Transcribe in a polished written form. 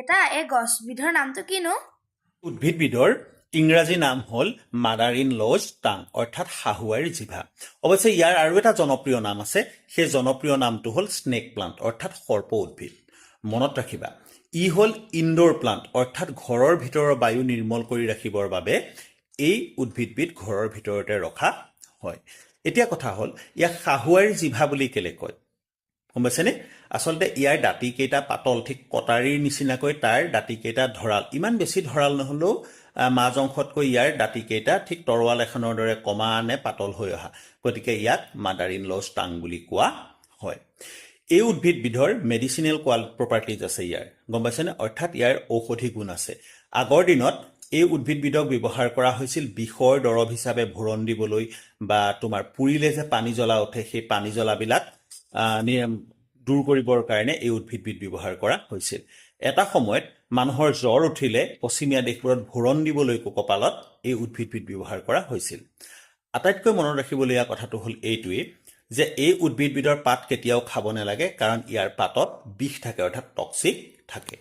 এটা এই গছবিধৰ নামটো কিনো? উদ্ভিদবিধৰ ইংৰাজী নাম হ'ল মাদাৰ ইন লজ টাং অৰ্থাৎ শাহুৱাইৰ জিভা। অৱশ্যে ইয়াৰ আৰু এটা জনপ্ৰিয় নাম আছে, সেই জনপ্ৰিয় নামটো হ'ল স্নেক প্লাণ্ট অৰ্থাৎ সৰ্প উদ্ভিদ। মনত ৰাখিবা, ই হ'ল ইনডোৰ প্লাণ্ট অৰ্থাৎ ঘৰৰ ভিতৰৰ বায়ু নিৰ্মল কৰি ৰাখিবৰ বাবে এই উদ্ভিদবিধ ঘৰৰ ভিতৰতে ৰখা হয়। এতিয়া কথা হ'ল, ইয়াক শাহুৱাইৰ জিভা বুলি কেলে কয় গম পাইছেনে? আচলতে ইয়াৰ দাঁতিকেইটা পাতল, ঠিক কটাৰীৰ নিচিনাকৈ তাৰ দাঁতিকেইটা ধৰাল, ইমান বেছি ধৰাল নহ'লেও মাজ অংশতকৈ ইয়াৰ দাঁতিকেইটা ঠিক তৰোৱাল এখনৰ দৰে কমানে পাতল হৈ অহা, গতিকে ইয়াক মাদাৰ ইন লজ টাং বুলি কোৱা হয়। এই উদ্ভিদবিধৰ মেডিচিনেল প্ৰপাৰ্টিজ আছে ইয়াৰ, গম পাইছেনে? অৰ্থাৎ ইয়াৰ ঔষধি গুণ আছে। আগৰ দিনত এই উদ্ভিদবিধক ব্যৱহাৰ কৰা হৈছিল বিষৰ দৰৱ হিচাপে ভৰণ দিবলৈ, বা তোমাৰ পুৰিলে যে পানী জ্বলা উঠে সেই পানী জ্বলাবিলাক দূৰ কৰিবৰ কাৰণে এই উদ্ভিদবিধ ব্যৱহাৰ কৰা হৈছিল। এটা সময়ত মানুহৰ জ্বৰ উঠিলে পশ্চিমীয়া দেশবোৰত ভৰণ দিবলৈকো কপালত এই উদ্ভিদবিধ ব্যৱহাৰ কৰা হৈছিল। আটাইতকৈ মনত ৰাখিবলগীয়া কথাটো হ'ল এইটোৱেই যে এই উদ্ভিদবিধৰ পাত কেতিয়াও খাব নালাগে, কাৰণ ইয়াৰ পাতত বিষ থাকে অৰ্থাৎ টক্সিক থাকে।